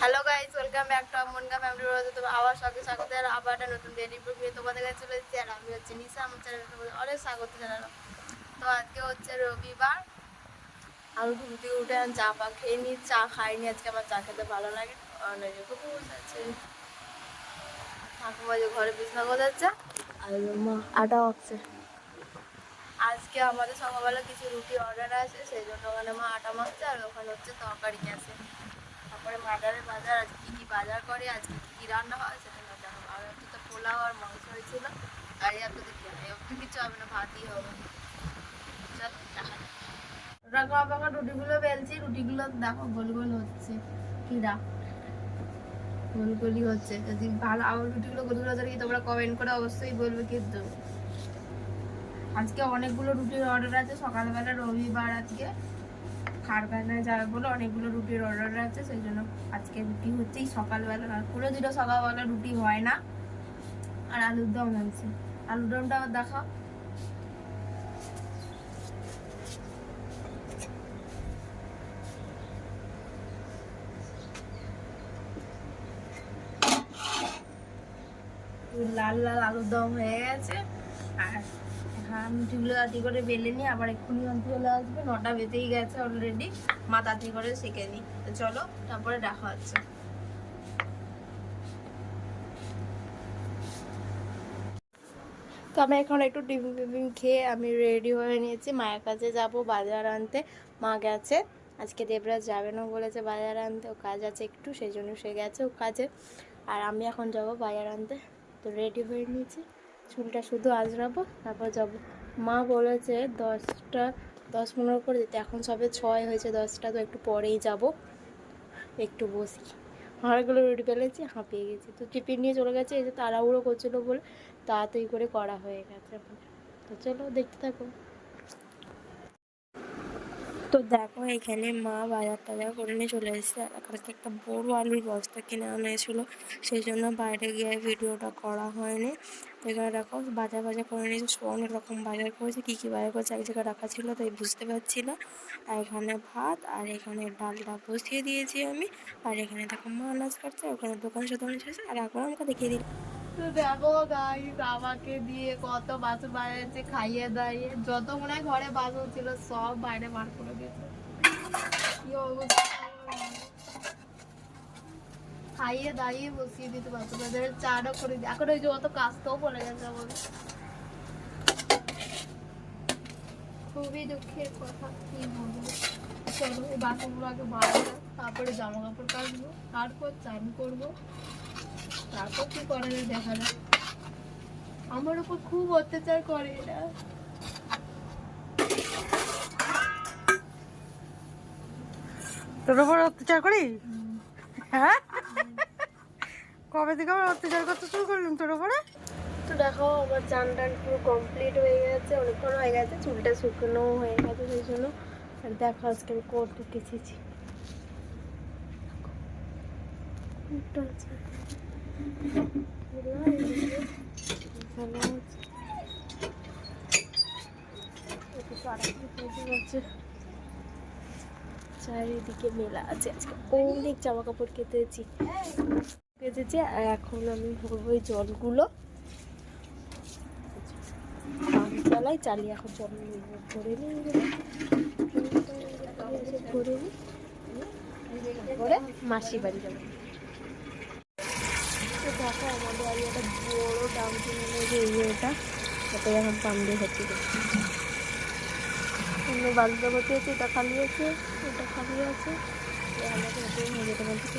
Hello guys, welcome back to মনগা family রয়েছে। তো আবার সবাইকে স্বাগত আর আবার একটা নতুন ডেলি ব্লগ নিয়ে তোমাদের কাছে চলে এসেছি। আর আমি হচ্ছে নিশা, আমার চ্যানেলে তোমাদের অনেক স্বাগত জানালাম। তো আজকে হচ্ছে রবিবার, আমি ঘুম থেকে উঠে আমি চা খেয়ে নিই। চা খাইনি আজকে, আমার চা খেতে ভালো লাগে। অনেক বসে আছে ঠাকুমা, যে ঘরে বিছনা গোছাচ্ছে আর মা আটা মাখছে। আজকে আমাদের সকালবেলা কিছু রুটি অর্ডার আছে, সেই জন্য ওখানে মা আটা মাখছে আর ওখানে হচ্ছে তরকারি গেছে। তারপরে বাজারে বাজার আজকে কী কী বাজার করে, আজকে কী কী রান্না হয় সেটা না জানো। আর একটু তো পোলাও আর মাংস হয়েছিল, আর এত দেখি একটু কিছু হবে না, ভাতই হবে। চল দেখা যাক। রাখা পাকা রুটিগুলো বেলছি, রুটিগুলো দেখো গোল গোল হচ্ছে, কিরা গোল গোলই হচ্ছে। যদি ভালো আমার রুটিগুলো গোল গোল হচ্ছে তোমরা কমেন্ট করে অবশ্যই বলবে। কিন্তু আজকে অনেকগুলো রুটির অর্ডার আছে, সকালবেলা রবিবার আজকে খারবেলায় যাবে বলে অনেকগুলো রুটির অর্ডার আছে, সেই জন্য আজকে রুটি হচ্ছেই সকালবেলা। আর পুরো দিনও সকালবেলা রুটি হয় না। আর আলুর দম হয়েছে, আলুর দমটা আবার দেখাও। লাল লাল আলুর দম হয়ে গেছে। আর রুটিগুলো তাড়াতাড়ি করে বেলে নিই, আবার এক্ষুনি অন্তি চলে আসবে, 9টা বেজেই গেছে অলরেডি। মা তাড়াতাড়ি করে শিখে নিই। তো চলো তারপরে দেখা হচ্ছে। তো আমি এখন একটু টিফিন টিফিন খেয়ে আমি রেডি হয়ে নিয়েছি, মায়ের কাছে যাব বাজার আনতে। মা গেছে আজকে, দেবরাজ যাবে না বলেছে বাজার আনতে, ও কাজ আছে একটু, সেই জন্য সে গেছে ও কাজে। আর আমি এখন যাব বাজার আনতে। তো রেডি হয়ে নিয়েছি, চুলটা শুধু আঁচড়াবো তারপর যাব। মা বলেছে 10-15 করে দিতে, এখন সবে 6 হয়েছে, 10টা তো একটু পরেই যাব। একটু বসি, হাড়গুলো রুটি ফেলেছি, হাঁপিয়ে গেছি। তো টিফিন নিয়ে চলে গেছে, এই যে তাড়াহুড়ো করছিলো বলে তাড়াতাড়ি করে করা হয়ে গেছে। তো চলো দেখতে থাকো। তো দেখো এখানে মা বাজার টাজার করে নিয়ে চলে এসেছে। আর কালকে একটা বড় আলুর বস্তা কিনে আনিয়েছিল, সেই জন্য বাইরে গিয়ে ভিডিওটা করা হয়নি। তো এখানে দেখো বাজার করে নিয়েছে, অনেক রকম বাজার করেছে, কী কী বাজার করেছে এক জায়গায় রাখা ছিল তাই বুঝতে পারছি না। আর এখানে ভাত, আর এখানে ডালটা বসিয়ে দিয়েছি আমি। আর এখানে দেখো মা আনাজ কাটছে, ওখানে দোকান এসেছে। আর এখন আমাকে দেখিয়ে দিল। তো দেখো গাইস, আমাকে দিয়ে কত বাসন বাজাচ্ছে, খাইয়ে দাইয়ে যত মনে হয় ঘরে বাসন ছিল সব বাইরে বার করে দিয়েছে। কি অবস্থা, খাইয়ে দাইয়ে বসিয়ে দিতে বাসন বাজারে, চাটা করে দিই। এখন ওই যে অত কাজটাও বলে গেছে বলে, খুবই দুঃখের কথা। কি বলবো, চলো এই বাসনগুলো আগে বাড়বো, তারপরে জামা কাপড় কাচবো, তারপর চান করবো, তারপর কি করা যায় দেখা যাক। আমার উপর খুব অত্যাচার করে এরা। তোর উপর অত্যাচার করি? হ্যাঁ, কবে থেকে আবার অত্যাচার করতে শুরু করলাম তোর উপরে? তো দেখো আমার চান টান পুরো কমপ্লিট হয়ে গেছে, অনেকক্ষণ হয়ে গেছে, চুলটা শুকনো হয়ে গেছে সেই জন্য। আর দেখো আজকে আমি কোট কেচেছি, চারিদিকে মেলা আছে। আজকে অনেক জামা কাপড় কেচেছি। আর এখন আমি ভরবো এই জলগুলো, চালিয়ে এখন জল ভরে নিই, ভরে নিই, তারপরে মাসি বাড়ি যাবো। তো দেখো আমাদের বাড়ি একটা বড় ডাম কিনে নিয়েছে, এটা তাতে এখন পাম দিয়ে হচ্ছে। অন্য বালুটা ভর্তি আছে, এটা খালি আছে, এটা খালি আছে, আমাকে যেতে বলতে